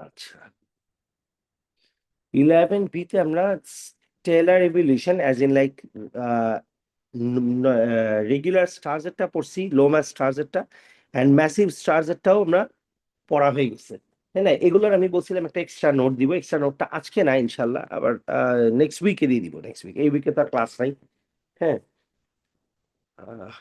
আচ্ছা, 11B তে আমরা stellar evolution as in like regular স্টারসেরটা পড়ছি, লো মাস স্টারসেরটা অ্যান্ড ম্যাসিভ স্টারসেরটাও আমরা পড়া হয়ে গেছে, তাই না? এগুলোর আমি বলছিলাম একটা এক্সট্রা নোট দিব, এক্সট্রা নোটটা আজকে না ইনশাল্লাহ, আবার নেক্সট উইকে দিয়ে দিব। নেক্সট উইক, এই উইকে তো আর ক্লাস নাই। হ্যাঁ, আহ,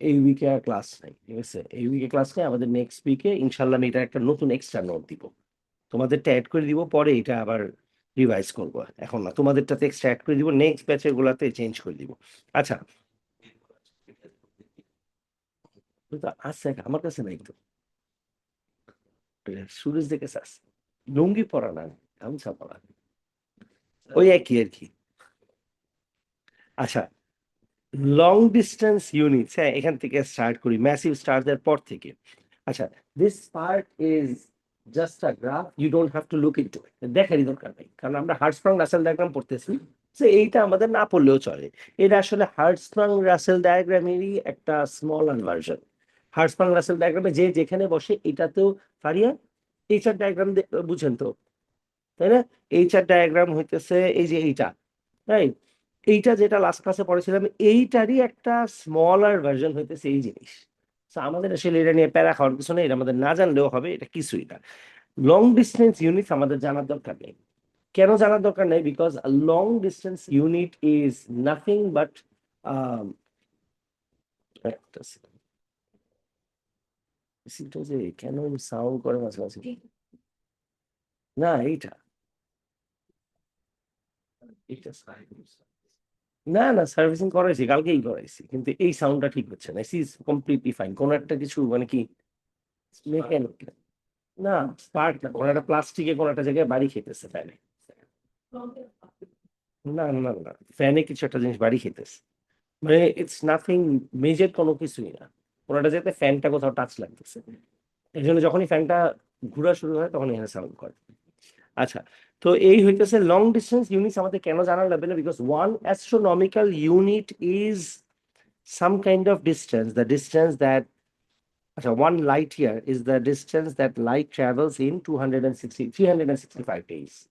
এই উইকে আর ক্লাস নাই, ঠিক আছে? এই উইকে ক্লাস নেই, আমাদের নেক্সট উইকে ইনশাল্লাহ আমি এটা একটা নতুন এক্সট্রা নোট দিব, তোমাদেরটা অ্যাড করে দিব, পরে এটা আবার রিভাইজ করবো, এখন না। তোমাদেরটাতে এক্সট্রা অ্যাড করে দিব, নেক্সট ব্যাচের গুলাতে চেঞ্জ করে দিব। আচ্ছা, ওই তো আছে, আমার কাছে নাই তো। সুরজ দেখে চাস লুঙ্গি পরা না, গামছা পরা, ওই একই আর কি। আচ্ছা, লং ডিস্টেন্স ইউনিটস, হ্যাঁ, এখান থেকে স্টার্ট করি, ম্যাসিভ স্টারদের পর থেকে। আচ্ছা, this part is just a graph, you don't have to look into it, দেখারই দরকার নেই, কারণ আমরা হার্টস্প্রাং রাসেল ডায়াগ্রাম পড়তেছি, তো এইটা আমাদের না পড়লেও চলে। এটা আসলে হার্টস্প্রাং রাসেল ডায়াগ্রামেরই একটা স্মলার ভার্সন। হার্টস্প্রাং রাসেল ডায়াগ্রামে যে যেখানে বসে, এটাতেও ফারিয়া এইচআর ডায়াগ্রাম বুঝেন তো, তাই না? এইচআর ডায়াগ্রাম হইতেছে এই যে এইটা, রাইট? এইটা যেটা লাস্ট ক্লাসে পড়েছিলাম, এইটারই একটা স্মলার ভার্সন হইতেছে এই জিনিস। তো আমাদের আসলে এটা নিয়ে প্যারা খাওয়ার কিছু নেই, এটা আমাদের না জানলেও হবে, এটা কিছুই না। লং ডিস্টেন্স ইউনিটস আমাদের জানার দরকার নেই। কেন জানার দরকার নেই? Because long distance unit is nothing but, যে কেন সাউন্ড করে মাঝে মাঝে, না এইটা, এটা না না, সার্ভিসিং করাইছি, কালকেই করাইছি, কিন্তু এই সাউন্ডটা ঠিক হচ্ছে না। ইস কমপ্লিটলি ফাইন, কোন একটা কিছু মানে কি মেকানিক, না স্পার্ক না, কোন একটা প্লাস্টিকে কোন একটা জায়গায় বাড়ি খেতেছে ফ্যানে। না না না, ফ্যানে কিছু একটা জিনিস বাড়ি খেতেছে, মানে ইটস নাথিং মেজর, কোনো কিছুই না। কোন একটা জায়গাতে ফ্যানটা কোথাও টাচ লাগতেছে, এই জন্য যখনই ফ্যানটা ঘোরা শুরু হয় তখন এখানে সাউন্ড করে। আচ্ছা, তো এই হইতেছে লং ডিস্টেন্স ইউনিটস আমাদের কেন জানা লাগবে না, because one astronomical unit is some kind of distance, the distance that, so 1 light year is the distance that light travels in 365 days.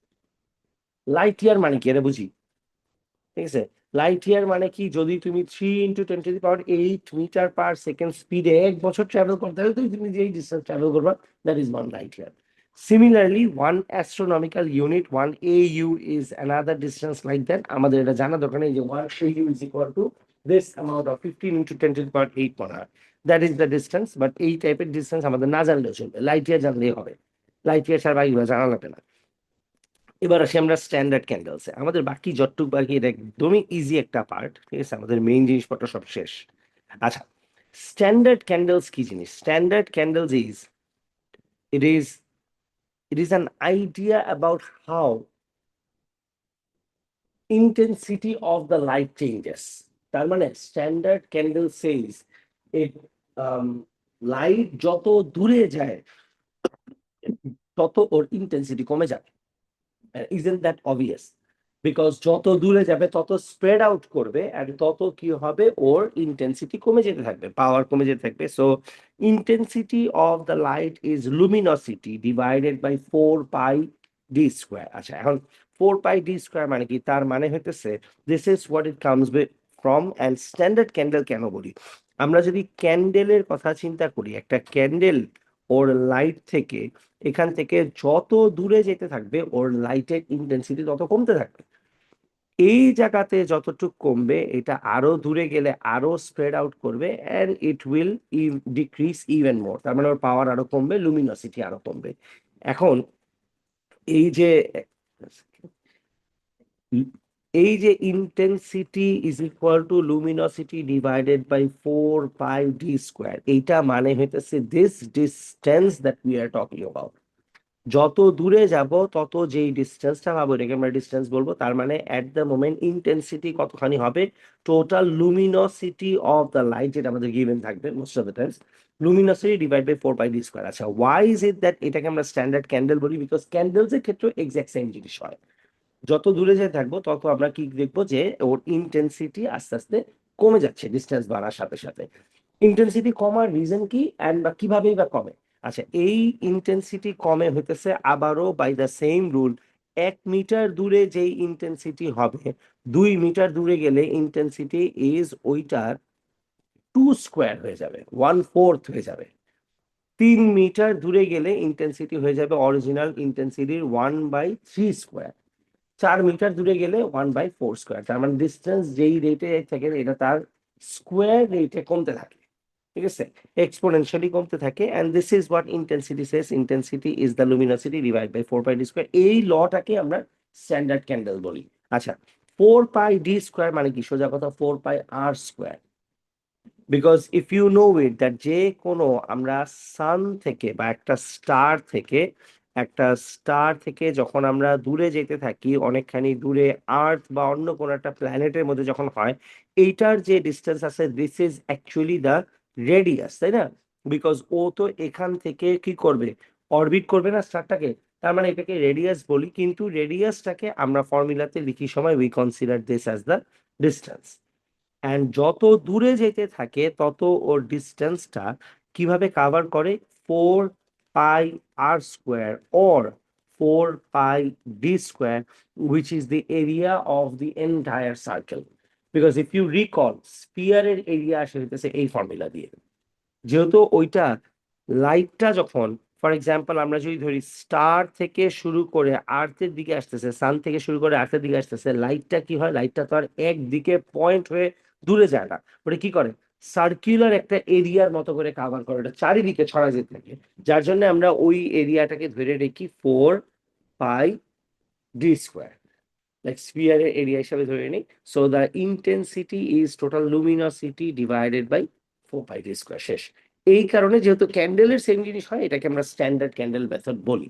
Light year মানে কি এটা বুঝি, ঠিক আছে? লাইট ইয়ার মানে কি, যদি তুমি 3 × 10⁸ স্পিডে 1 বছর ট্রাভেল করতে হবে, তুমি যেই ডিস্টেন্স ট্রাভেল করবা, that is 1 light year. Similarly, one astronomical unit, 1 AU, is another distance like that. আমাদের এটা জানা দরকার নেই যে 1 AU is equal to this amount of 15 × 10⁸ মনে হয়, that is the distance. But এই টাইপের ডিস্টেন্স আমাদের না জানলেও চলবে, লাইট ইয়ার জানলেই হবে, লাইট ইয়ার ছাড়া বাকিগুলো জানা লাগবে না। এবার আসি আমরা স্ট্যান্ডার্ড ক্যান্ডেলসে, আমাদের বাকি যতটুকু বাকি এটা একদমই ইজি একটা পার্ট, ঠিক আছে? আমাদের মেইন জিনিসপত্র সব শেষ। আচ্ছা, স্ট্যান্ডার্ড ক্যান্ডেলস কি জিনিস? Standard candles is, it is it is an idea about how intensity of the light changes. তার মানে standard candle Sage it, light যত দূরে যায় তত ওর ইন্টেন্সিটি কমে যায়। isn't that obvious? বিকজ যত দূরে যাবে তত স্প্রেড আউট করবে, আর তত কি হবে, ওর ইন্টেন্সিটি কমে যেতে থাকবে, পাওয়ার কমে যেতে থাকবে। So intensity of the light is luminosity divided by 4πd²। আচ্ছা, এখন 4πd² মানে কি? তার মানে হইতেছে this is what it comes from. And standard candle কেন বলি? আমরা যদি ক্যান্ডেলের কথা চিন্তা করি, একটা ক্যান্ডেল ওর লাইট থেকে, এখান থেকে যত দূরে যেতে থাকবে ওর লাইটের ইন্টেন্সিটি তত কমতে থাকবে। এই জায়গাতে যতটুকু কমবে, এটা আরো দূরে গেলে আরো স্প্রেড আউট করবে, and it will decrease even more, তার মানে ওর পাওয়ার আরো কমবে, লুমিনোসিটি আরো কমবে। এখন এই যে intensity is equal to luminosity divided by 4πd², এইটা মানে হইতেছে this distance that we are talking about. যত দূরে যাব তত যেই ডিস্টেন্সটা পাবো, এটাকে আমরা ডিস্টেন্স বলবো। তার মানে এট দ্য মোমেন্ট ইন্টেন্সিটি কতখানি হবে, total luminosity of the light যেটা আমাদের গিভেন থাকবে most of the times, luminosity divide by 4πd²। আচ্ছা, ওয়াই ইজ ইট দ্যাট এটাকে আমরা স্ট্যান্ডার্ড ক্যান্ডেল বলি? বিকজ ক্যান্ডেলস এর ক্ষেত্রে এক্সাক্ট সেম জিনিস হয়, যত দূরে যেতে থাকবো তত আমরা কি দেখবো, যে ওর ইন্টেন্সিটি আস্তে আস্তে কমে যাচ্ছে ডিস্টেন্স বাড়ার সাথে সাথে। ইন্টেন্সিটি কমার রিজন কি অ্যান্ড বা কিভাবেই বা কমে? আচ্ছা, এই ইন্টেন্সিটি কমে হইতেছে আবারও by the same rule. 1 meter দূরে যেই ইন্টেন্সিটি হবে, 2 মিটার দূরে গেলে ইন্টেন্সিটি ইজ ওইটার 2 স্কোয়ার হয়ে যাবে, 1/4 হয়ে যাবে। 3 মিটার দূরে গেলে ইন্টেন্সিটি হয়ে যাবে অরিজিনাল ইন্টেন্সিটির 1/3 স্কোয়ার। 4 মিটার দূরে গেলে 1/4 স্কোয়ার। তার মানে ডিস্টেন্স যেই রেটে থাকে এটা তার স্কোয়ার রেটে কমতে থাকে, ঠিক আছে, এক্সপোনেনশিয়ালি কমতে থাকে। And this is what intensity says, intensity is the luminosity divide by 4πd²। এই লটাকে আমরা স্ট্যান্ডার্ড ক্যান্ডেল বলি। আচ্ছা, 4πd² মানে কি? সোজা কথা 4πr²। Because if you know it that যে কোনো আমরা সান থেকে বা একটা স্টার থেকে যখন আমরা দূরে যেতে থাকি, অনেকখানি দূরে আর্থ বা অন্য কোনো একটা প্ল্যানেটের মধ্যে যখন হয়, এইটার যে ডিস্টেন্স আছে this is actually the radius, তাই না? বিকজ ও তো এখান থেকে কি করবে, অরবিট করবে না স্টারটাকে, তার মানে এটাকে রেডিয়াস বলি। কিন্তু রেডিয়াসটাকে আমরা ফর্মুলাতে লিখি সময় we consider this as the distance. And যত দূরে যেতে থাকে তত ওর ডিস্টেন্সটা কিভাবে কাভার করে, 4πr² or 4πd², which is the area of the entire circle. Because if you recall, স্পিয়ারের এরিয়া আসে হইতেছে এই ফর্মুলা দিয়ে। যেহেতু ওইটা লাইটটা যখন, ফর এক্সাম্পল আমরা যদি ধরি স্টার থেকে শুরু করে আর্থের দিকে আসতেছে, সান থেকে শুরু করে আর্থের দিকে আসতেছে, লাইটটা কি হয়, লাইটটা তো আর একদিকে পয়েন্ট হয়ে দূরে যায় না, ওটা কি করে, সার্কুলার একটা এরিয়ার মতো করে কাভার করে, ওটা চারিদিকে ছড়া যেতে থাকে। যার জন্য আমরা ওই এরিয়াটাকে ধরে রেখি 4πd², লাইক স্পিয়ারের এরিয়া হিসাবে ধরে নিই। So the intensity is total luminosity divided by 4πd²। শেষ। এই কারণে যেহেতু ক্যান্ডেলের সেম জিনিস হয়, এটাকে আমরা স্ট্যান্ডার্ড ক্যান্ডেল মেথড বলি,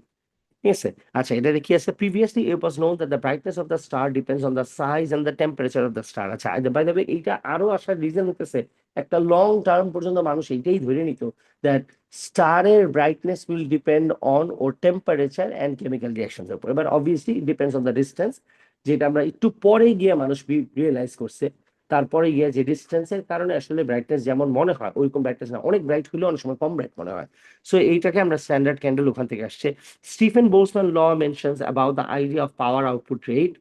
ঠিক আছে? আচ্ছা, এটা কি আছে, previously it was known that the brightness of the star depends on the size and the temperature of the star. আচ্ছা, বাই দ্য ওয়ে, এইটা আরো আসার রিজন হতেছে একটা লং টার্ম পর্যন্ত মানুষ এইটাই ধরে নিত দ্যাট স্টারের ব্রাইটনেস উইল ডিপেন্ড অন ওর টেম্পারেচার অ্যান্ড কেমিক্যাল রিয়াকশনের উপর। এবার obviously it depends on the distance, যেটা আমরা একটু পরে গিয়ে মানুষ রিয়েলাইজ করছে। তারপরে গিয়ে যে ডিস্টেন্সের কারণে আসলে ব্রাইটনেস যেমন মনে হয় ওইরকম ব্রাইটনেস না, অনেক ব্রাইট হলেও অনেক সময় কম ব্রাইট মনে হয়। সো এইটাকে আমরা স্ট্যান্ডার্ড ক্যান্ডেল ওখান থেকে আসছে। Stephen Boltzmann law mentions about the idea of power output rate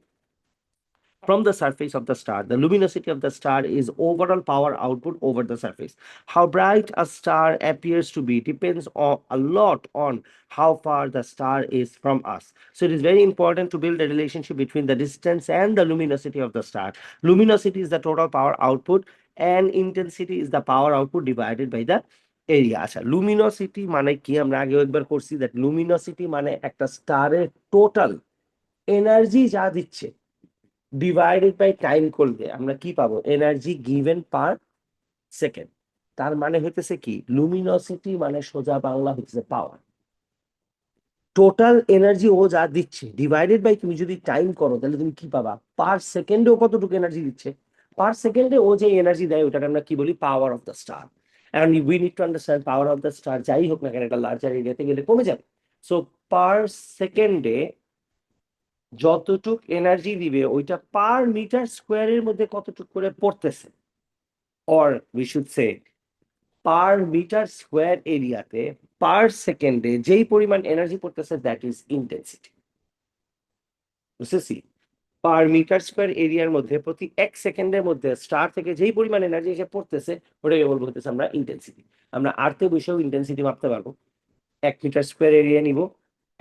from the surface of the star. The luminosity of the star is overall power output over the surface. How bright a star appears to be depends a lot on how far the star is from us. So it is very important to build a relationship between the distance and the luminosity of the star. Luminosity is the total power output and intensity is the power output divided by the area. আচ্ছা, luminosity মানে কি? আমরা আগেও একবার করছি that luminosity মানে একটা স্টারের টোটাল এনার্জি যা দিচ্ছে ডিভাইডেড বাই টাইম করলে আমরা কি পাবো, এনার্জি গিভেন পার সেকেন্ড। তার মানে হইতেছে কি, লুমিনোসিটি মানে সোজা বাংলা হচ্ছে পাওয়ার। টোটাল এনার্জি ও যা দিচ্ছে ডিভাইডেড বাই তুমি যদি টাইম করো, তাহলে তুমি কি পাবা, পার সেকেন্ডে ও কতটুকু এনার্জি দিচ্ছে। পার সেকেন্ডে ও যে এনার্জি দেয় ওটাকে আমরা কি বলি, power of the star. And we need to understand power of the star যাই হোক না কেন, একটা লার্জার এরিয়াতে গেলে কমে যাবে। সো পার সেকেন্ডে যতটুক এনার্জি দিবে ওইটা পার মিটার স্কোয়ারের মধ্যে কতটুক করে পড়তেছে, or we should say per meter square এরিয়াতে পার সেকেন্ডে যেই পরিমাণ এনার্জি পড়তেছে দ্যাট ইজ ইন্টেন্সিটি। বুঝতেছি? পার মিটার স্কোয়ার এরিয়ার মধ্যে প্রতি 1 সেকেন্ডের মধ্যে স্টার থেকে যেই পরিমাণ এনার্জি এসে পড়তেছে ওটাকে বলবো হতেছে আমরা ইন্টেন্সিটি। আমরা আর্থে বসেও ইন্টেন্সিটি মাপতে পারবো। 1 মিটার স্কোয়ার এরিয়া নিব,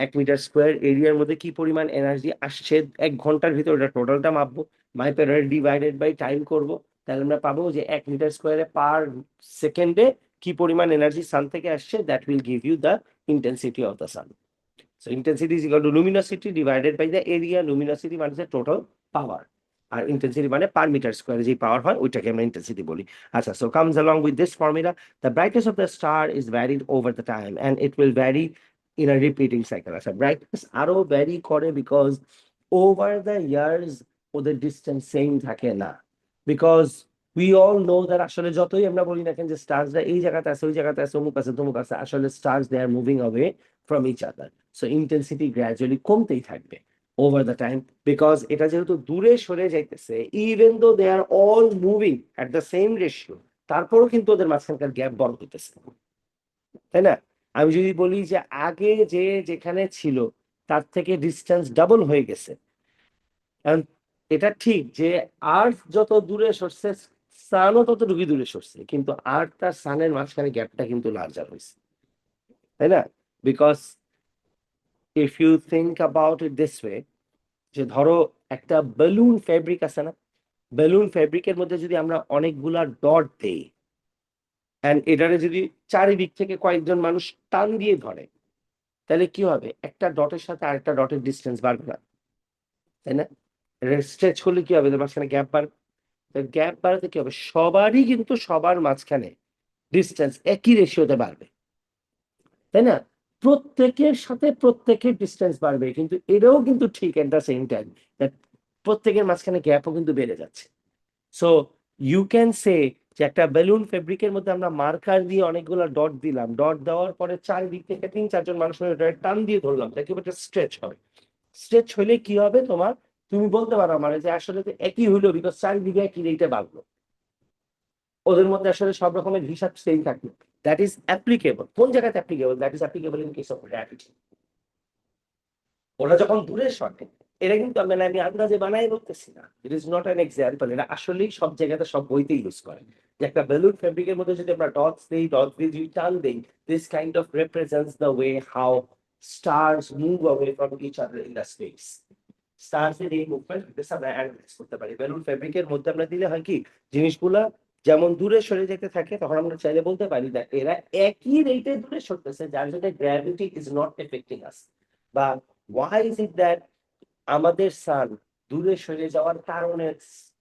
1 মিটার স্কোয়ার এরিয়ার মধ্যে কি পরিমাণ এনার্জি আসছে 1 ঘন্টার ভিতরে, ওটা টোটালটা মাপবো, মাইপের ডিভাইডেড বাই টাইম করব। তাহলে আমরা পাবো যে 1 মিটার স্কোয়ারে পার সেকেন্ডে কি পরিমাণ এনার্জি সান থেকে আসছে, that will give you the intensity of the sun. So intensity is equal to luminosity divided by the area. Luminosity মানে টোটাল পাওয়ার, আর ইন্টেন্সিটি মানে পার মিটার স্কোয়ারে যে পাওয়ার হয় ওইটাকে আমরা ইন্টেন্সিটি বলি। আচ্ছা, so comes along with this formula, the brightness of the star is varied over the time and it will vary in a repeating cycle. আচ্ছা, ব্রাইটনেস আরো ভ্যারি করে বিকজ ওভার দ্য ইয়ার্স ওদের distance same থাকে না। Because we all know that আসলে যতই আমরা বলি না কেন যে স্টার্সরা এই জায়গাতে আছে, ওই জায়গাতে আছে, অমুক আছে, তমুক আছে, আসলে stars they are moving away from each other. So intensity gradually কমতেই থাকবে ওভার দ্য টাইম, বিকজ এটা যেহেতু দূরে সরে যাইতেছে, even though they are all moving at the same ratio তারপরও কিন্তু ওদের মাঝখানকার গ্যাপ বড় হইতেছে, তাই না? আমি যদি বলি যে আগে যে যেখানে ছিল তার থেকে ডিস্টেন্স ডাবল হয়ে গেছে, কারণ এটা ঠিক যে আর্থ যত দূরে সরছে সানও ততটুকু দূরে সরছে, কিন্তু আর্থ আর সানের মাঝখানে গ্যাপটা কিন্তু লার্জার হয়েছে, তাই না? Because if you think about it this way, যে ধরো একটা বেলুন ফেব্রিক আছে না, বেলুন ফেব্রিকের মধ্যে যদি আমরা অনেকগুলা ডট দেই, এন্ড এটারে যদি চারিদিক থেকে কয়েকজন মানুষ টান দিয়ে ধরে, তাহলে কি হবে? একটা ডটের সাথে আরেকটা ডটের ডিস্টেন্স বাড়বে না, তাই না? স্ট্রেচ করলে কি হবে? এদের মাঝখানে গ্যাপ বাড়বে। গ্যাপ বাড়াতে কি হবে? সবারই কিন্তু সবার মাঝখানে ডিস্টেন্স একই রেশিওতে বাড়বে, তাই না? প্রত্যেকের সাথে প্রত্যেকের ডিস্টেন্স বাড়বে, কিন্তু এটাও কিন্তু ঠিক এট দ্য সেম টাইম প্রত্যেকের মাঝখানে গ্যাপও কিন্তু বেড়ে যাচ্ছে। সো ইউ ক্যান সে যে একটা বেলুন ফেব্রিকের মধ্যে আমরা মার্কার দিয়ে অনেকগুলো ডট দিলাম, ডট দেওয়ার পরে চারিদিক থেকে 3-4 জন মানুষ টান দিয়ে ধরলাম, তাকে একটা স্ট্রেচ হবে। স্ট্রেচ হলে কি হবে তোমার? তুমি বলতে পারো মানে যে আসলে তো একই হইলো, বিকজ চারিদিকে একই রেটে বাড়লো, ওদের মধ্যে আসলে সব রকমের হিসাব সেম থাকলো। দ্যাট ইজ অ্যাপ্লিকেবল কোন জায়গাতে applicable? That is applicable in case of gravity. ওরা যখন দূরে সরে, এটা কিন্তু মানে আমি আন্দাজে বানাই বলতেছি না, it is not an example, এটা আসলেই সব জায়গাতে সব বইতে ইউজ করে। যে একটা বেলুন ফেব্রিকের মধ্যে যদি আমরা ডটস দিই, ডট দিয়ে যদি টান দিই, this kind of represents the way how stars move away from each other in the space. Stars এর এই মুভমেন্ট আমরা অ্যানালাইজ করতে পারি। বেলুন ফেব্রিকের মধ্যে আমরা দিলে হয় কি, জিনিসগুলা যেমন দূরে সরে যেতে থাকে, তখন আমরা চাইলে বলতে পারি যে এরা একই রেটে দূরে সরতেছে, যার জন্য গ্র্যাভিটি ইজ নট এফেক্টিং আস। বা why is it that আমাদের সান দূরে সরে যাওয়ার কারণে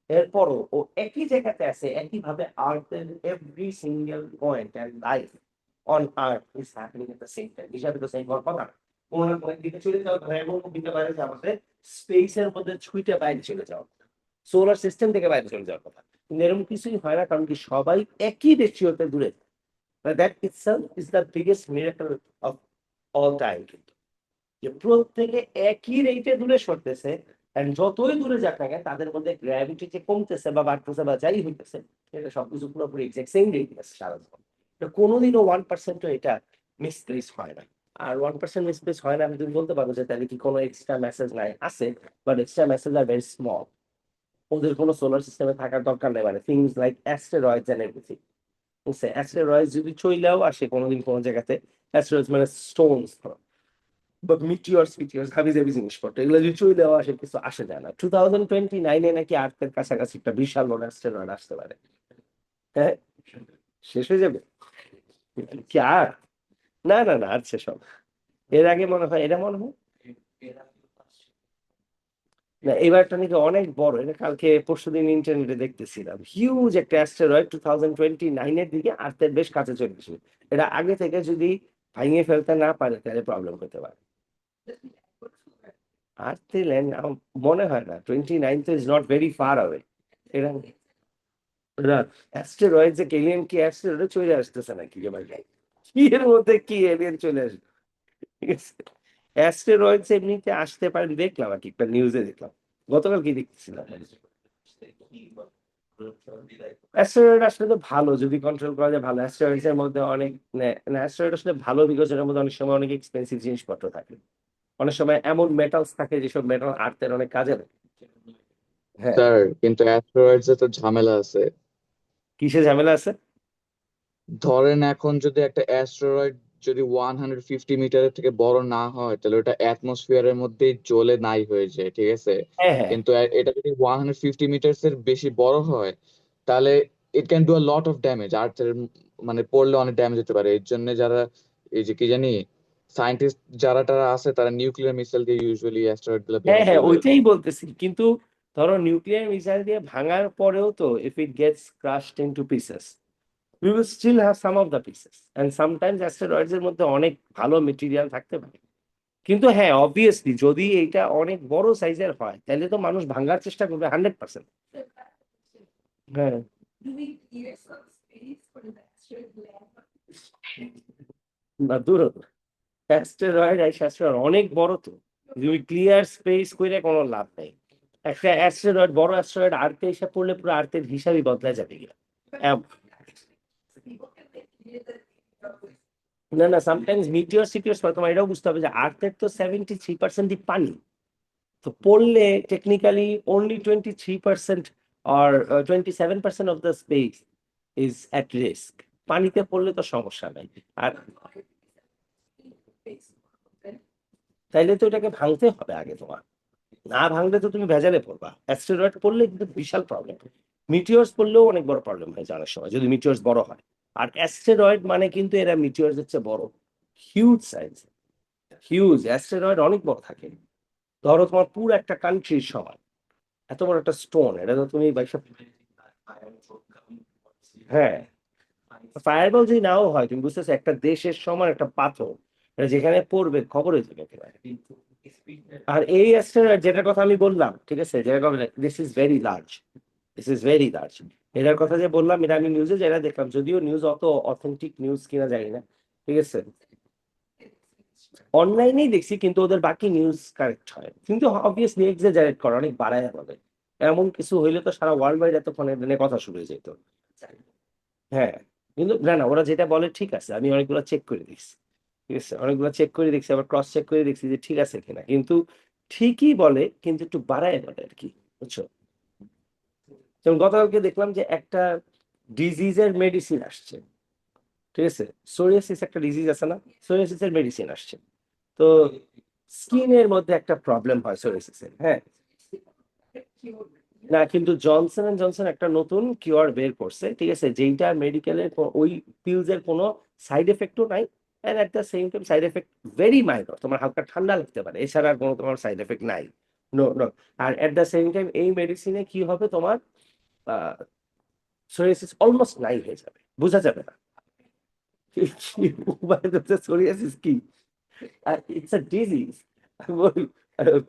এরপরও ও একই জায়গাতে আছে, একইভাবে আর্থের every single point and life on earth is happening at the same time. হিসাবে তো সেম হওয়ার কথা না। কোনো না কোনো দিকে চলে যাওয়া, ধরে এমন দিতে পারে যে আমাদের স্পেসের মধ্যে ছুঁইতে বাইরে চলে যাওয়া, সোলার সিস্টেম থেকে বাইরে চলে যাওয়ার কথা, কিন্তু এরকম কিছুই হয় না, কারণ কি সবাই একই রেশিওতে দূরে। That itself is the biggest miracle of all time. কিন্তু যে প্রত্যেকে একই রেটে দূরে সরতেছে, and যতই দূরে যাক না কেন তাদের মধ্যে গ্র্যাভিটি যে কমতেছে বা বাড়তেছে বা যাই হইতেছে, এটা সবকিছু পুরোপুরি এক্সাক্ট সেম রেটে আছে সারা জীবন। এটা কোনোদিনও 1%ও এটা মিসপ্লেস হয় না। আর 1% মিসপ্লেস হয় না, আমি তুমি বলতে পারো যে তাহলে কি কোনো এক্সট্রা মেসেজ নাই? আছে, but extra message are very small. ওদের কোনো সোলার সিস্টেমে থাকার দরকার নেই, মানে থিংস লাইক অ্যাস্টেরয়েডস এন্ড এভরিথিং। বুঝছে? অ্যাস্টেরয়েডস যদি চইলেও আসে কোনোদিন কোনো জায়গাতে, অ্যাস্টেরয়েডস মানে স্টোনস বা মিটিওরস ফিটিওরস হাবি জাবি জিনিসপত্র, এগুলো যদি চলেও আসে, কিছু আসে যায় না। 2029-এ নাকি আর্থের কাছাকাছি একটা বিশাল বড় অ্যাস্টেরয়েড আসতে পারে। হ্যাঁ, শেষ হয়ে যাবে কি আর? না না না, আর শেষ হবে। এর আগে মনে হয়, এটা মনে হয় না, এবারটা নাকি অনেক বড়। এটা কালকে পরশুদিন ইন্টারনেটে দেখতেছিলাম, হিউজ একটা অ্যাস্টেরয়েড 2029-এর দিকে আর্থের বেশ কাছে চলে আসবে। এটা আগে থেকে যদি ভাঙিয়ে ফেলতে না পারে তাহলে প্রবলেম হতে পারে। আর্থে ল্যান্ড মনে হয় না, 29 তো is not very far away. এটা অ্যাস্টেরয়েড যে এলিয়েন কি অ্যাস্টেরয়েডে চলে আসতেছে নাকি এবার? কি এর মধ্যে কি এলিয়েন চলে আসবে? ঠিক আছে, অ্যাস্টেরয়েড এমনিতে আসতে পারে, দেখলাম আর কি একটা নিউজে দেখলাম, গতকাল কি দেখতেছিলাম। অ্যাস্টেরয়েড আসলে তো ভালো, যদি কন্ট্রোল করা যায় ভালো। অ্যাস্টেরয়েডস এর মধ্যে অনেক অ্যাস্টেরয়েড আসলে ভালো, বিকজ এর মধ্যে অনেক সময় অনেক এক্সপেন্সিভ জিনিসপত্র থাকে, অনেক সময় এমন মেটালস থাকে যেসব মেটাল আর্থের অনেক কাজে লাগে। হ্যাঁ। স্যার, কিন্তু অ্যাস্টেরয়েডস এ তো ঝামেলা আছে। কিসে ঝামেলা আছে? ধরেন এখন যদি একটা অ্যাস্টেরয়েড যদি 150 মিটারের থেকে বড় না হয়, তাহলে ওটা অ্যাটমসফিয়ারের মধ্যেই জ্বলে নাই হয়ে যায়, ঠিক আছে। হ্যাঁ হ্যাঁ। কিন্তু এটা যদি 150 মিটার্স এর বেশি বড় হয়, তাহলে it can do a lot of damage আর্থের, মানে পড়লে অনেক ড্যামেজ হতে পারে। এর জন্য যারা, এই যে কি জানি, সায়েন্টিস্ট যারা টারা আছে, তারা নিউক্লিয়ার মিসাইল দিয়ে ইউজুয়ালি অ্যাস্টেরয়েড গুলো হ্যাঁ ভেঙে হ্যাঁ, ফেলে। ওইটাই বলতেছি, কিন্তু ধরো নিউক্লিয়ার মিসাইল দিয়ে ভাঙার পরেও তো if it gets crushed into pieces, we will still have some of the pieces, and sometimes asteroids এর মধ্যে অনেক ভালো মেটেরিয়াল থাকতে পারে। কিন্তু হ্যাঁ, অবভিয়াসলি যদি এটা অনেক বড় সাইজের হয় তাহলে তো মানুষ ভাঙার চেষ্টা করবে 100%। হ্যাঁ। না, দূর হতো। অ্যাস্টেরয়েড অ্যাস্টেরয়েড অনেক বড় তো, তুমি ক্লিয়ার স্পেস করে কোনো লাভ নেই। একটা অ্যাস্টেরয়েড, বড় অ্যাস্টেরয়েড আর্থে এসে পড়লে পুরো আর্থের হিসাবই বদলা যাবে গিয়া। না না, সামটাইমস মিটিওর সিটিওর তোমার এটাও বুঝতে হবে যে আর্থের তো 73% পানি। তো পড়লে technically only 23% or 27% of the space is at risk. পানিতে পড়লে তো সমস্যা নাই। আর তাইলে তো এটাকে ভাঙতে হবে আগে তোমার, না ভাঙলে তো তুমি ভেজালে পড়বা। অ্যাস্টেরয়েড পড়লে কিন্তু বিশাল প্রবলেম, মিটিওরস পড়লেও অনেক বড় প্রবলেম হয় অনেক সময় যদি মিটিওরস বড় হয়। আর অ্যাস্টেরয়েড মানে কিন্তু এরা মিটিওরস হচ্ছে বড়, হিউজ সাইজ, হিউজ অ্যাস্টেরয়েড অনেক বড় থাকে। ধরো তোমার পুরো একটা কান্ট্রির সমান এত বড় একটা স্টোন, এটা তো তুমি হ্যাঁ, ফায়ারবল যদি নাও হয় তুমি বুঝতেছো একটা দেশের সমান একটা পাথর, এটা যেখানে পড়বে খবর হয়ে যাবে একেবারে। আর এই অ্যাস্টেরয়েড যেটার কথা আমি বললাম, ঠিক আছে, যেটা this is very large, this is very large. এটার কথা যে বললাম এটা আমি নিউজে যেটা দেখলাম, যদিও নিউজ অত অথেন্টিক নিউজ কিনা জানি না, ঠিক আছে, অনলাইনেই দেখছি, কিন্তু ওদের বাকি নিউজ কারেক্ট হয়, কিন্তু অবভিয়াসলি এক্সাজারেট করে, অনেক বাড়ায় বলে। এমন কিছু হইলে তো সারা ওয়ার্ল্ড ওয়াইড এতক্ষণে মানে কথা শুরু হয়ে যেত। হ্যাঁ, কিন্তু না না, ওরা যেটা বলে ঠিক আছে, আমি অনেকগুলো চেক করে দেখছি, ঠিক আছে, অনেকগুলো চেক করে দেখছি, আবার ক্রস চেক করে দেখছি যে ঠিক আছে কিনা, কিন্তু ঠিকই বলে, কিন্তু একটু বাড়ায় বলে আর কি, বুঝছো। যেমন গতকালকে দেখলাম যে একটা ডিজিজের মেডিসিন আসছে, ঠিক আছে, সোরিয়াসিস একটা ডিজিজ আছে না, সোরিয়াসিসের মেডিসিন আসছে। তো স্কিনের মধ্যে একটা প্রবলেম হয় সোরিয়াসিসের, হ্যাঁ, না কিন্তু জনসন এন্ড জনসন একটা নতুন কিওর বের করছে, ঠিক আছে, যেইটা মেডিকেলের ওই পিলস এর কোনো সাইড এফেক্টও নাই, and at the same time side effect very minor, তোমার হালকা ঠান্ডা লাগতে পারে, এছাড়া আর কোনো তোমার সাইড এফেক্ট নাই। No no. আর এট দ্য সেম টাইম এই মেডিসিনে কি হবে তোমার, সোরিয়াসিস অলমোস্ট নাই হয়ে যাবে, বোঝা যাবে না। সোরিয়াসিস কি, ইটস আ ডিজিজ,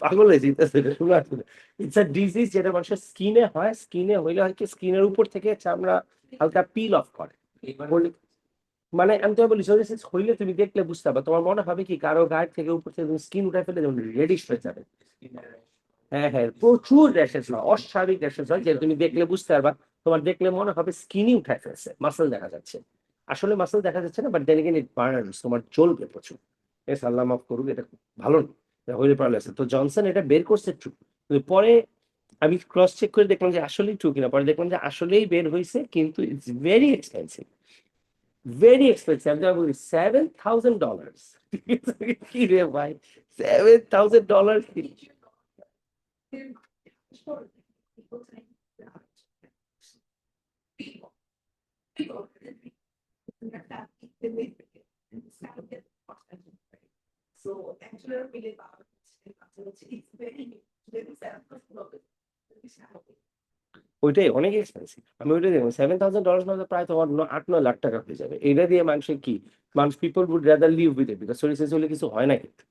পাগল হয়ে যেতেছে শোনা শুনে। ইটস আ ডিজিজ যেটা মানুষের স্কিনে হয়, স্কিনে হইলে হয় কি স্কিনের উপর থেকে চামড়া হালকা পিল অফ করে। বলি- মানে আমি তোমায় বলি সোরিয়াসিস হইলে তুমি দেখলে বুঝতে পারবে, তোমার মনে হবে কি কারো গায়ের থেকে উপর থেকে তুমি স্কিন উঠে ফেলে যেমন রেডিশ হয়ে যাবে। হ্যাঁ হ্যাঁ, প্রচুর র্যাশেস হয়, অস্বাভাবিক র্যাশেস হয়, যে তুমি দেখলে বুঝতে পারবা, তোমার দেখলে মনে হবে স্কিনই উঠে ফেলছে, মাসল দেখা যাচ্ছে। আসলে মাসল দেখা যাচ্ছে না, but then again it burns, তোমার জ্বলবে প্রচুর। এস আল্লাহ মাফ করুক, এটা খুব ভালো না, এটা হইলে পারলেছে। তো জনসন এটা বের করছে ট্রু, কিন্তু পরে আমি ক্রস চেক করে দেখলাম যে আসলেই ট্রু কিনা, পরে দেখলাম যে আসলেই বের হয়েছে, কিন্তু it's very expensive, very expensive. আমি তোমায় বলি $7,000। কি রে ভাই, $7,000? ওইটাই অনেক এক্সপেন্সিভ, আমি ওইটাই দেখবো $7,000 মানে প্রায় তোমার 8-9 লাখ টাকা হয়ে যাবে। এটা দিয়ে মানুষের কি, মানুষ people would rather live with it, because সরিষা হলে কিছু হয় না কিন্তু।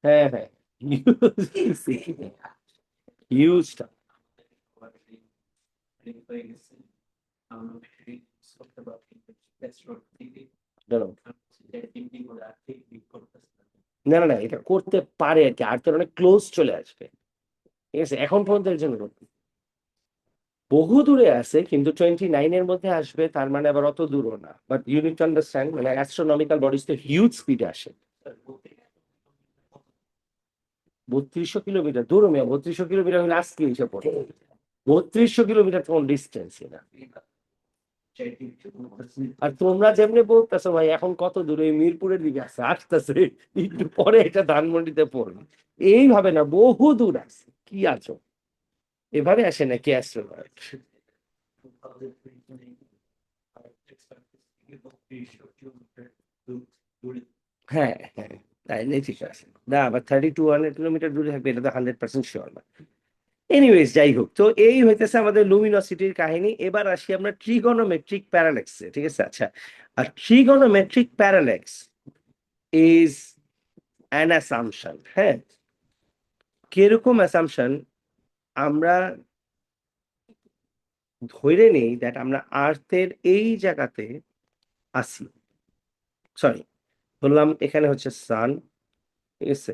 হ্যাঁ হ্যাঁ হ্যাঁ, হিউজটা। না না না, এটা করতে পারে আর কি, আর তোর অনেক ক্লোজ চলে আসবে, ঠিক আছে, এখন পর্যন্ত এর জন্য বহু দূরে আছে, কিন্তু 29-এর মধ্যে আসবে, তার মানে আবার অত দূরও না, but you need to understand, মানে অ্যাস্ট্রোনমিক্যাল বডিজ তো হিউজ স্পিডে আসে। 3200 কিলোমিটার দূর, মেয়ে 3200 কিলোমিটার হলে আজকে এসে পড়ে, 3200 কিলোমিটার কোন ডিস্টেন্স এটা। আর তোমরা যেমনি বলতেছো ভাই এখন কত দূরে, এই মিরপুরের দিকে আছে, আসতেছে, একটু পরে এটা ধানমন্ডিতে পড়বে, এইভাবে না, বহু দূর আছে, কি আছো, এভাবে আসে নাকি অ্যাস্ট্রোনট। হ্যাঁ হ্যাঁ, তাইলে ঠিক আছে, না আবার 3,200 কিলোমিটার দূরে থাকবে, এটা তো 100% শিওর না। এনিওয়েজ, যাই হোক, তো এই হইতেছে আমাদের লুমিনোসিটির কাহিনী। এবার আসি আমরা ট্রিগোনোমেট্রিক প্যারালেক্সে, ঠিক আছে, আচ্ছা। আর ট্রিগোনোমেট্রিক প্যারালেক্স ইজ অ্যান অ্যাসাম্পশন, হ্যাঁ, কিরকম অ্যাসাম্পশন, আমরা ধরে নেই দ্যাট আমরা আর্থের এই জায়গাতে আছি, সরি, বললাম এখানে হচ্ছে সান, ঠিক আছে,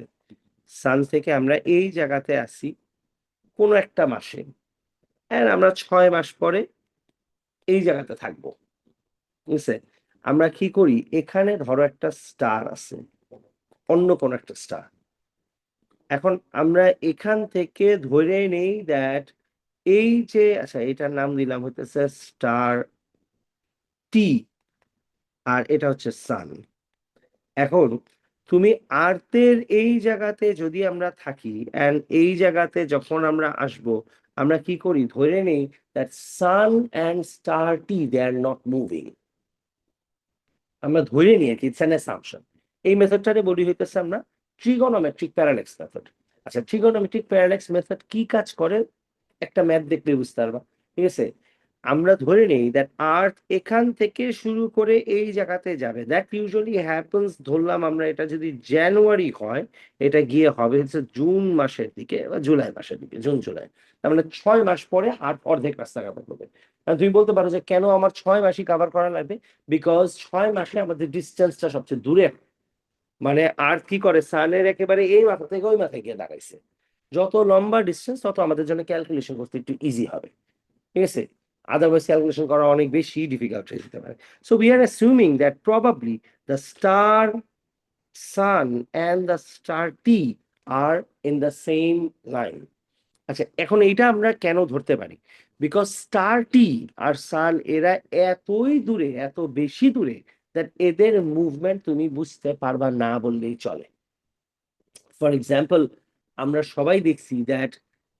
সান থেকে আমরা এই জায়গাতে আসি কোনো একটা মাসে, and আমরা 6 মাস পরে এই জায়গাতে থাকবো, বুঝছে? আমরা কি করি, এখানে ধরো একটা স্টার আছে, অন্য কোন একটা স্টার। এখন আমরা এখান থেকে ধরে নেই দ্যাট এই যে, আচ্ছা এটার নাম দিলাম হইতেছে স্টার টি, আর এটা হচ্ছে সান। এখন তুমি আর্থের এই জায়গাতে যদি আমরা থাকি, অ্যান্ড এই জায়গাতে যখন আমরা আসব, আমরা কি করি, ধরে নেই that sun and star T they are not moving. আমরা ধরে নিই কি ইটস অ্যান অ্যাসাম্পশন। এই মেথডটারে বলি হইতেছে আমরা ট্রিগোনোমেট্রিক প্যারালেক্স মেথড। আচ্ছা, ট্রিগোনোমেট্রিক প্যারালেক্স মেথড কি কাজ করে, একটা ম্যাথ দেখলে বুঝতে পারবা। ঠিক আছে, আমরা ধরে নেই দ্যাট আর্থ এখান থেকে শুরু করে এই জায়গাতে যাবে, দ্যাট ইউজুয়ালি হ্যাপেন্স, ধরলাম আমরা এটা যদি জানুয়ারি হয়, এটা গিয়ে হবে হচ্ছে জুন মাসের দিকে বা জুলাই মাসের দিকে, জুন জুলাই। তার মানে 6 মাস পরে আর্থ অর্ধেক রাস্তা কাভার করবে। আর তুমি বলতে পারো যে কেন আমার 6 মাসই কাভার করা লাগবে, বিকজ 6 মাসে আমাদের ডিস্টেন্সটা সবচেয়ে দূরে। মানে আর্থ কি করে, সানের একেবারে এই মাথা থেকে ওই মাথায় গিয়ে দাঁড়াইছে। যত লম্বা ডিস্টেন্স তত আমাদের জন্য ক্যালকুলেশন করতে একটু ইজি হবে। ঠিক আছে, আদারওয়াইজ ক্যালকুলেশন করা অনেক বেশি ডিফিকাল্ট হয়ে যেতে পারে। So we are assuming that probably the star sun and the star T are in the same line. আচ্ছা, এখন এইটা আমরা কেন ধরতে পারি, বিকজ স্টার টি আর সান এরা এতই দূরে, এত বেশি দূরে, দ্যাট এদের মুভমেন্ট তুমি বুঝতে পারবা না বললেই চলে। ফর এক্সাম্পল, আমরা সবাই দেখছি দ্যাট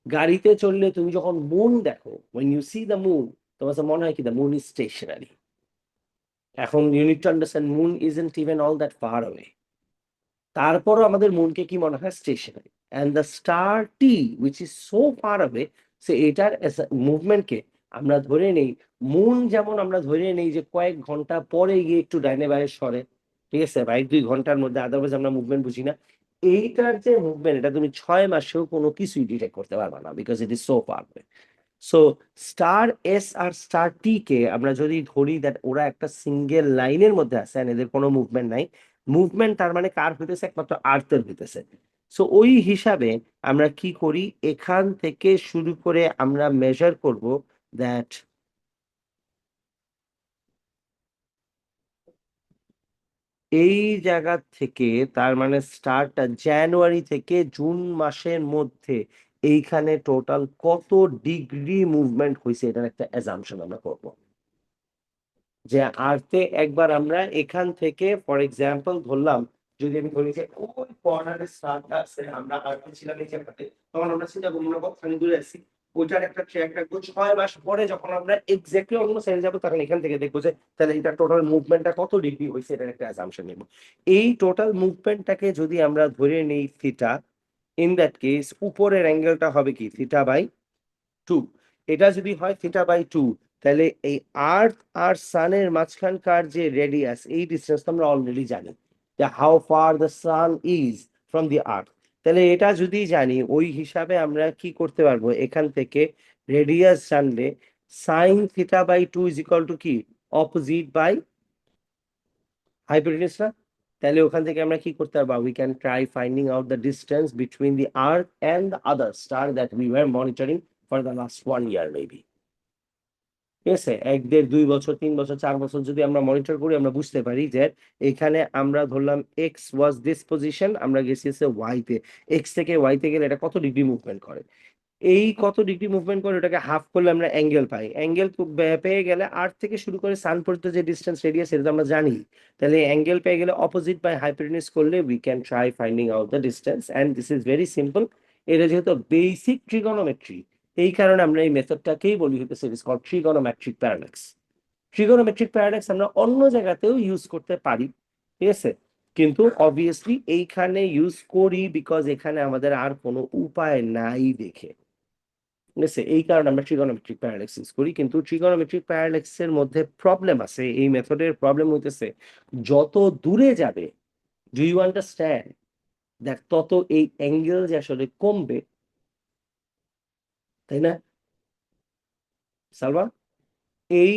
গাড়িতে চললে তুমি যখন মুন দেখো, when you see the moon, তোমার কাছে মনে হয় কি the moon is stationary। এখন you need to understand moon isn't even all that far away। তারপরও আমাদের মনকে কি মনে হয়, stationary. And the star T which is so far away, সে এটার মুভমেন্টকে আমরা ধরে নেই, মুন যেমন আমরা ধরে নেই যে কয়েক ঘন্টা পরে গিয়ে একটু ডাইনে বাইরে সরে, ঠিক আছে, বা 1-2 ঘন্টার মধ্যে, আদারওয়াইজ আমরা মুভমেন্ট বুঝি না। এইটার যে মুভমেন্ট, এটা তুমি 6 মাসেও কোনো কিছুই ডিটেক্ট করতে পারবে না, because it is so far. So star S আর স্টার টি কে আমরা যদি ধরি দ্যাট ওরা একটা সিঙ্গেল লাইনের মধ্যে আছে and এদের কোনো মুভমেন্ট নাই, মুভমেন্ট তার মানে কার হইতেছে, একমাত্র আর্থের হইতেছে। সো ওই হিসাবে আমরা কি করি, এখান থেকে শুরু করে আমরা মেজার করব দ্যাট এই জায়গা থেকে, তার মানে স্টারটা জানুয়ারি থেকে জুন মাসের মধ্যে এইখানে টোটাল কত ডিগ্রি মুভমেন্ট হয়েছে, এটার একটা অ্যাজাম্পশন আমরা করবো। যে আর্থে একবার আমরা এখান থেকে ফর এক্সাম্পল ধরলাম, যদি আমি ধরি যে ওই কর্নারের স্টারটা আছে, আমরা আর্থে ছিলাম এই জায়গাতে, তখন আমরা চিন্তা করবো না কতখানি দূরে আছি, ওইটার একটা ট্র্যাক রাখবো। 6 মাস পরে যখন আমরা এক্স্যাক্টলি অন্য সাইডে যাবো, তখন এখান থেকে দেখবো যে তাহলে এটা টোটাল মুভমেন্টটা কত ডিগ্রি হয়েছে, এটার একটা অ্যাজাম্পশন নেব। এই টোটাল মুভমেন্টটাকে যদি আমরা ধরে নেই থিটা, ইন দ্যাট কেস উপরের অ্যাঙ্গেলটা হবে কি থিটা/2। এটা যদি হয় থিটা/2, তাহলে এই আর্থ আর সানের মাঝখানকার যে রেডিয়াস, এই ডিস্টেন্স আমরা অলরেডি জানি যে how far the sun is from the earth. তাহলে এটা যদি জানি, ওই হিসাবে আমরা কি করতে পারবো, এখান থেকে রেডিয়াস জানলে সাইন থিটা/2 ইজ ইকুয়াল টু কি, অপোজিট বাই হাইপোটেনিউজ না? তাহলে ওখান থেকে আমরা কি করতে পারবো, we can try finding out the distance between the earth and the other star that we were monitoring for the last 1 year maybe. ঠিক আছে, 1, 1.5, 2 বছর, 3 বছর, 4 বছর যদি আমরা মনিটর করি, আমরা বুঝতে পারি যে এখানে আমরা ধরলাম এক্স ওয়াজ দিস পজিশন, আমরা গেছি হচ্ছে ওয়াই তে, এক্স থেকে ওয়াই তে গেলে এটা কত ডিগ্রি মুভমেন্ট করে, এই কত ডিগ্রি মুভমেন্ট করে ওটাকে হাফ করলে আমরা অ্যাঙ্গেল পাই। অ্যাঙ্গেল পেয়ে গেলে আর্থ থেকে শুরু করে সান পর্যন্ত যে ডিস্টেন্স রেডিয়াস, এটা তো আমরা জানি। তাহলে অ্যাঙ্গেল পেয়ে গেলে অপোজিট বাই হাইপোটেনিউজ করলে we can try finding out the distance, and this is very simple. এটা যেহেতু বেসিক ট্রিগোনোমেট্রি, এই কারণে আমরা এই মেথডটাকেই বলি হইতেছে it is called trigonometric paradox. Trigonometric paradox আমরা অন্য জায়গাতেও ইউজ করতে পারি, ঠিক আছে, কিন্তু অবভিয়াসলি এইখানে ইউজ করি বিকজ এখানে আমাদের আর কোনো উপায় নাই দেখে। ঠিক আছে, এই কারণে আমরা ট্রিগোনোমেট্রিক প্যারাডক্স ইউজ করি। কিন্তু ট্রিগোনোমেট্রিক প্যারাডক্সের মধ্যে প্রবলেম আছে, এই মেথডের প্রবলেম হইতেছে যত দূরে যাবে, ডু ইউ আন্ডারস্ট্যান্ড, দেখ তত এই অ্যাঙ্গেল যে আসলে কমবে, তাই না সালমা? এই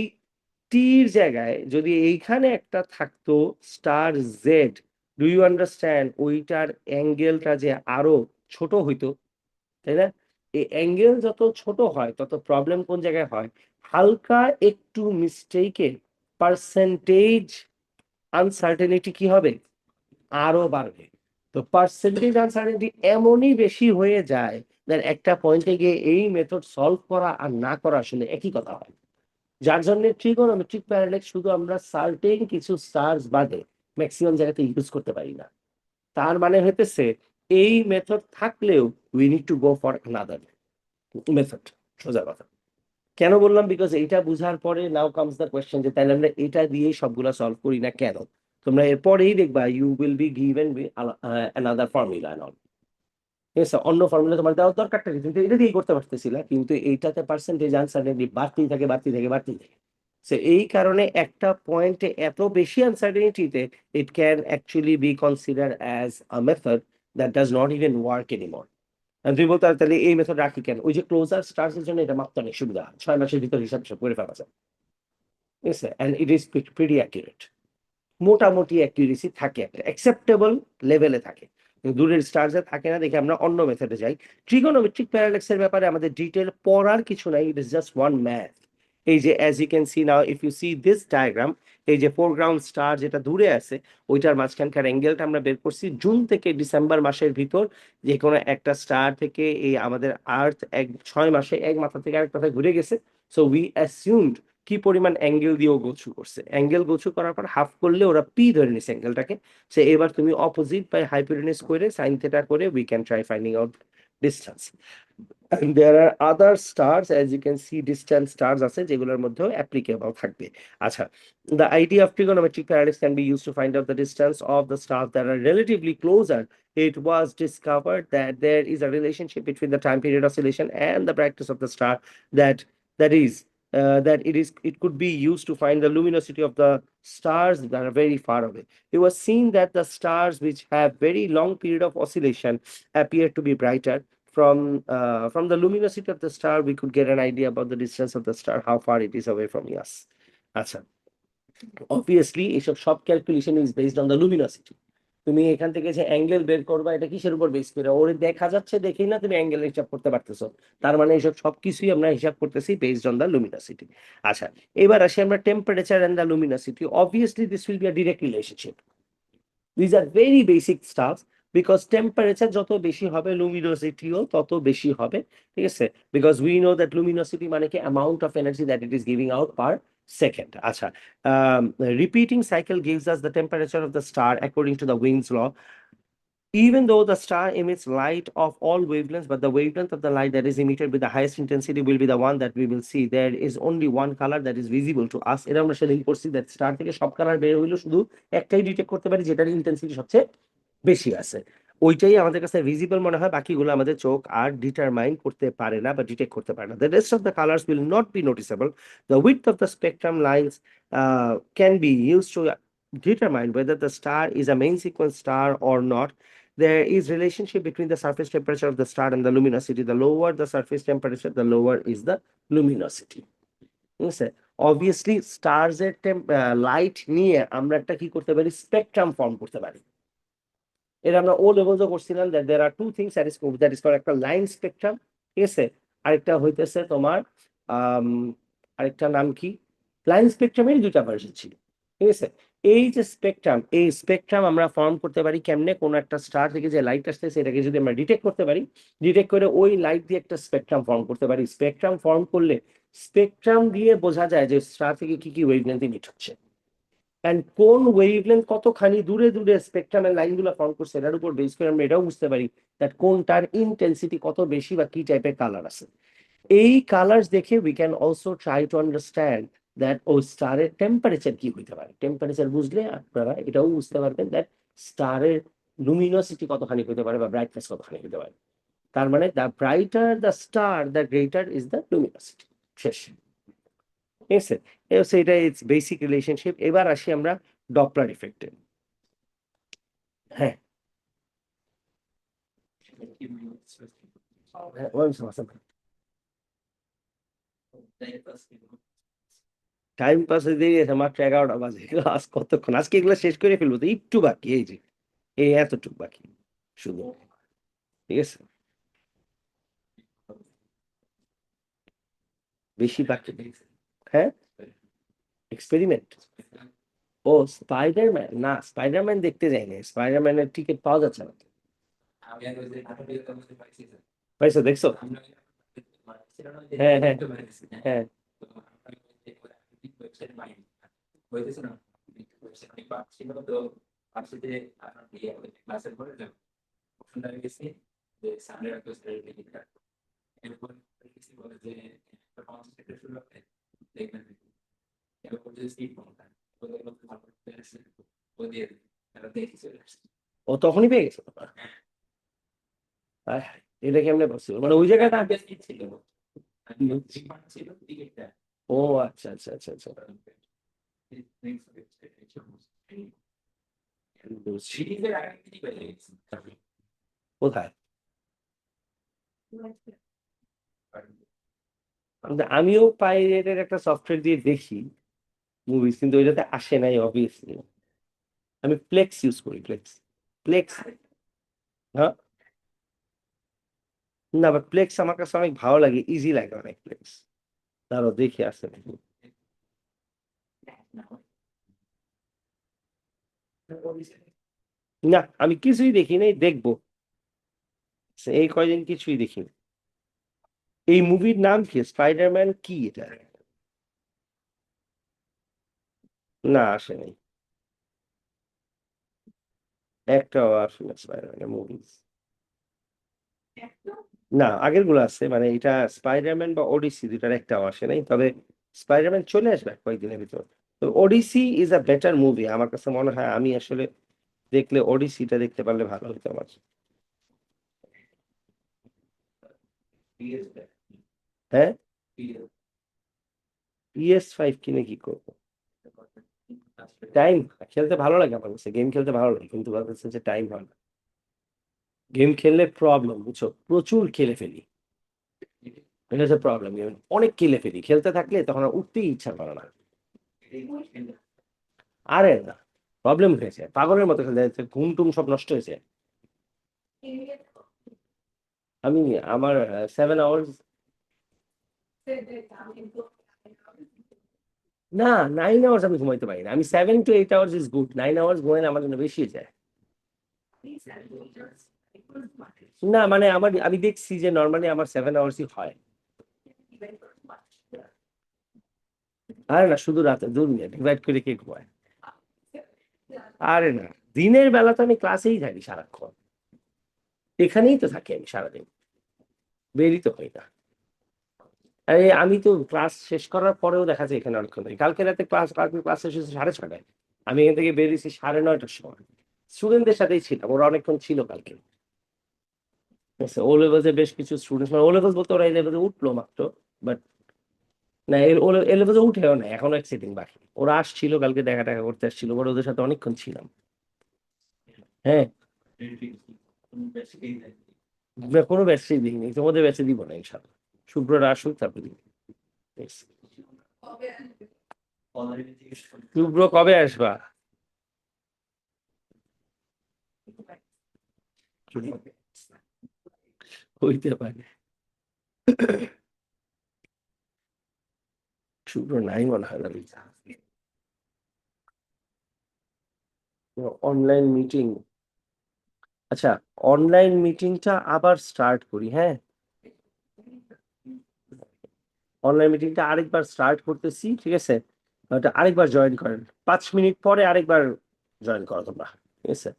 টির জায়গায় যদি এইখানে একটা থাকতো star Z, do you understand, ওইটার অ্যাঙ্গেলটা যে আরো ছোট হইতো, তাই না? এই অ্যাঙ্গেল যত ছোট হয় তত প্রবলেম কোন জায়গায় হয়, হালকা একটু মিস্টেকে পার্সেন্টেজ আনসার্টেনিটি কি হবে, আরো বাড়বে। তো পার্সেন্টেজ আনসার্টেনিটি এমনই বেশি হয়ে যায় that একটা পয়েন্টে গিয়ে এই মেথড সলভ করা আর না করা আসলে একই কথা হয়। যার জন্য ট্রিগোনোমেট্রিক প্যারাডক্স শুধু আমরা সার্টেন কিছু স্টার্স বাদে ম্যাক্সিমাম জায়গাতে ইউজ করতে পারি না। তার মানে হইতেছে এই মেথড থাকলেও we need to go for another method, সোজা কথা। কেন বললাম, বিকজ এইটা বুঝার পরে নাও কামস দ্য কোয়েশ্চেন যে তাহলে আমরা এটা দিয়েই সবগুলা সলভ করি না কেন। তোমরা এরপরেই দেখবা you will be given another formula and all. ঠিক আছে, অন্য ফর্মুলা তোমার দেওয়ার দরকারটা কি, কিন্তু এটা দিয়েই করতে পারতেছিলা, কিন্তু এইটাতে পার্সেন্টেজ আনসার্টেনিটি বাড়তেই থাকে বাড়তেই থাকে বাড়তেই থাকে। সো এই কারণে একটা পয়েন্টে এত বেশি আনসার্টেনিটিতে it can actually be consider as a method that does not even work anymore. তুই বলতে পারো, তাহলে এই মেথড রাখি কেন, ওই যে ক্লোজার স্টার্স এর জন্য এটা মাপতে অনেক সুবিধা, 6 মাসের ভিতর হিসাব হিসাব করে ফেলা যায়। ঠিক আছে, and it is pretty accurate. মোটামুটি অ্যাকুরেসি থাকে, একটা অ্যাকসেপ্টেবল লেভেলে থাকে, কিন্তু দূরের স্টার্সে থাকে না দেখে আমরা অন্য মেথডে যাই। ট্রিগোনোমেট্রিক প্যারাডক্সের ব্যাপারে আমাদের ডিটেল পড়ার কিছু নাই, it is just one math. এই যে as you can see now, if you see this diagram, এই যে ফোরগ্রাউন্ড স্টার যেটা দূরে আছে ওইটার মাঝখানকার অ্যাঙ্গেলটা আমরা বের করছি জুন থেকে ডিসেম্বর মাসের ভিতর। যে কোনো একটা স্টার থেকে এই আমাদের আর্থ 6 মাসে এক মাথা থেকে আরেক মাথায় ঘুরে গেছে। সো উই অ্যাসিউমড কি পরিমাণ অ্যাঙ্গেল দিয়ে ও গোছু করছে, অ্যাঙ্গেল গোছু করার পর হাফ করলে ওরা পি ধরে নিছে অ্যাঙ্গেলটাকে। সে এবার তুমি অপোজিট বাই হাইপোটেনিউস করে সাইন থেটা করে we can try finding out distance. And there are other stars, as you can see, distant stars আছে যেগুলোর মধ্যেও applicable থাকবে। আচ্ছা, the idea of trigonometric parallax can be used to find out the distance of the stars that are relatively closer. It was discovered that there is a relationship between the time period oscillation and the brightness of the star, that that is it could be used to find the luminosity of the stars that are very far away. It was seen that the stars which have very long period of oscillation appear to be brighter. From the luminosity of the star, we could get an idea about the distance of the star, how far it is away from us. আচ্ছা, obviously এইসব সব calculation is based on the luminosity. তুমি এখান থেকে যে angle বের করবা এটা কিসের উপর বেস করে, ওর দেখা যাচ্ছে দেখেই না তুমি অ্যাঙ্গেল হিসাব করতে পারতেছো। তার মানে এইসব সবকিছুই আমরা হিসাব করতেছি বেসড অন দ্য লুমিনোসিটি। আচ্ছা, এবার আসি আমরা temperature and the luminosity. Obviously this will be a direct relationship. These are very basic stuff, because temperature যত বেশি হবে luminosity-ও তত বেশি হবে। ঠিক আছে, because we know that luminosity মানে কি amount of energy that it is giving out per second. আচ্ছা, repeating cycle gives us the temperature of the star according to the Wien's law. Even though the star emits light of all wavelengths, but the wavelength of the light that is emitted with the highest intensity will be the one that we will see. There is only one color that is visible to us. এটা আমরা সেদিন পড়ছি, that star থেকে সব colour বের হইলো, শুধু একটাই ডিটেক্ট করতে পারি যেটার ইন্টেন্সিটি সবচেয়ে বেশি আছে, ওইটাই আমাদের কাছে ভিজিবল মনে হয়, বাকিগুলো আমাদের চোখ আর ডিটারমাইন করতে পারে না বা ডিটেক্ট করতে পারে না। The rest of the colors will not be noticeable. The width of the spectrum lines can be used to determine whether the star is a main sequence star or not. There is relationship between the surface temperature of the star and the luminosity. The lower the surface temperature, the lower is the luminosity. ঠিক আছে, obviously stars এর light নিয়ে আমরা একটা কি করতে পারি, spectrum form করতে পারি। এটা আমরা ও লেভেলসও করছিলাম, that there are two things that is called একটা লাইন স্পেকট্রাম। ঠিক আছে, আরেকটা হইতেছে তোমার আম, আরেকটা নাম কি, লাইন স্পেকট্রামের দুইটা ভার্সন ছিল। ঠিক আছে, এই যে স্পেকট্রাম, এই স্পেকট্রাম আমরা ফর্ম করতে পারি কেমনে, কোন একটা স্টার থেকে যে লাইট আসতেছে এটাকে যদি আমরা ডিটেক্ট করতে পারি, ডিটেক্ট করে ওই লাইট দিয়ে একটা স্পেকট্রাম ফর্ম করতে পারি। স্পেকট্রাম ফর্ম করলে স্পেকট্রাম দিয়ে বোঝা যায় যে স্টার থেকে কি কি ওয়েভলেন্থ ইমিট হচ্ছে, এন্ড কোন ওয়েভলেন্থ কতখানি দূরে দূরে স্পেকট্রামের লাইনগুলো ফর্ম করছে, এটার উপর বেস করে আমরা এটাও বুঝতে পারি দ্যাট কোনটার ইন্টেন্সিটি কত বেশি বা কি টাইপের কালার আছে। এই কালার্স দেখে we can also try to understand that ও স্টারের টেম্পারেচার কি হইতে পারে। টেম্পারেচার বুঝলে আপনারা এটাও বুঝতে পারবেন দ্যাট স্টারের লুমিনোসিটি কতখানি হইতে পারে বা ব্রাইটনেস কতখানি হইতে পারে। তার মানে the brighter the star, the greater is the luminosity. শেষ। ঠিক আছে, এটা ইটস বেসিক রিলেশনশিপ। এবার আসি আমরা ডপলার ইফেক্টে। হ্যাঁ, টাইম পাস দিয়ে গেছে, মাত্র 11টা বাজে, আজ কতক্ষণ, আজকে এগুলো শেষ করে ফেলবো, তো একটু বাকি, এই যে এই এতটুকু বাকি শুধু। ঠিক আছে, বেশি বাকি নেই। হ্যাঁ, এক্সপেরিমেন্ট ও স্পাইডারম্যান, না স্পাইডারম্যান দেখতে যাইনি, স্পাইডারম্যানের টিকিট পাওয়া যাচ্ছে না। পাইছো, দেখছো? হ্যাঁ হ্যাঁ হ্যাঁ। ও তখনই পেয়ে গেছে? আহ, এটা কেমনে পসিবল, মানে ওই জায়গাটা ও আচ্ছা আচ্ছা আচ্ছা আচ্ছা, বুঝছি। কোথায়? আমিও পাইরেটের একটা সফটওয়্যার দিয়ে দেখি মুভিজ, কিন্তু ওইটাতে আসে নাই অবভিয়াসলি। আমি প্লেক্স ইউজ করি, প্লেক্স। প্লেক্স, হ্যাঁ। না, বাট প্লেক্স আমার কাছে অনেক ভালো লাগে, ইজি লাগে অনেক প্লেক্স। তারও দেখে আসে নাকি। না, আমি কিছুই দেখি নাই, দেখবো। এই কয়দিন কিছুই দেখিনি। এই মুভির নাম কি, স্পাইডারম্যান কি এটা? না, আসে নাই, একটাও আসে না স্পাইডারম্যানের মুভিজ। না, আগের গুলো আছে, মানে এটা স্পাইডারম্যান বা ওডিসি দুটার একটাও আসে নাই, তবে স্পাইডারম্যান চলে আসবে কয়েকদিনের ভিতর। তো ওডিসি ইজ আ বেটার মুভি আমার কাছে মনে হয়, আমি আসলে দেখলে ওডিসিটা দেখতে পারলে ভালো হতো আমার। হ্যাঁ, PS5 কিনে কি করবো? টাইম খেলতে ভালো লাগে আমার কাছে, গেম খেলতে ভালো লাগে, কিন্তু আমার কাছে যে টাইম হয় না। গেম খেললে প্রবলেম, বুঝছো, প্রচুর খেলে ফেলি। এটা হচ্ছে প্রবলেম, অনেক খেলে ফেলি, খেলতে থাকলে তখন আর উঠতেই ইচ্ছা করে না। আরে না, প্রবলেম হয়েছে, পাগলের মতো খেলতে যাচ্ছে, ঘুম টুম সব নষ্ট হয়েছে। আমি আমার 7 আওয়ার্স। না, 9 আওয়ার্স আমি ঘুমাইতে পারি না, আমি 7 to 8 hours is good, 9 hours ঘুমাইলে আমার জন্য বেশি হয়ে যায়। না মানে আমি দেখছি যে নর্মালি আমার 7 আওয়ার্সই হয়। আরে না, শুধু রাতে 2 মিনিট ডিভাইড করে কে ঘুমায়? আরে না, দিনের বেলা তো আমি ক্লাসেই থাকি সারাক্ষণ, এখানেই তো থাকি আমি সারাদিন, বেরই তো হই না। আরে আমি তো ক্লাস শেষ করার পরেও দেখা যায় এখানে অনেকক্ষণ থাকি। কালকে রাতে কালকে ক্লাস শেষ হয়েছে 6:30টায়, আমি এখান থেকে বেরিয়েছি 9:30টার সময়। স্টুডেন্টদের সাথেই ছিলাম, ওরা অনেকক্ষণ ছিল কালকে। ও লেভেলে বেশ কিছু স্টুডেন্ট, মানে ও লেভেল বলতে ওরা এই লেভেলে উঠলো মাত্র, বাট না, এ লেভেলে উঠেও না, এখনো এক সেটিং বাকি। ওরা আসছিল কালকে, দেখা টাকা করতে আসছিল, ওরা ওদের সাথে অনেকক্ষণ ছিলাম। হ্যাঁ, কোনো ব্যাচে দিইনি, তোমাদের ব্যাচে দিব না ইনশাল্লাহ। শুভ্ররা আসুক, তারপর দিব। Yes. শুভ্র কবে আসবা? হইতে পারে, শুভ্র নাই মনে হয় না। অনলাইন মিটিং, আচ্ছা, অনলাইন মিটিংটা আবার স্টার্ট করি, হ্যাঁ। অনলাইন মিটিংটা আরেকবার স্টার্ট করতেছি, ঠিক আছে? ওটা আরেকবার জয়েন করেন, 5 মিনিট পরে আরেকবার জয়েন করো তোমরা, ঠিক আছে?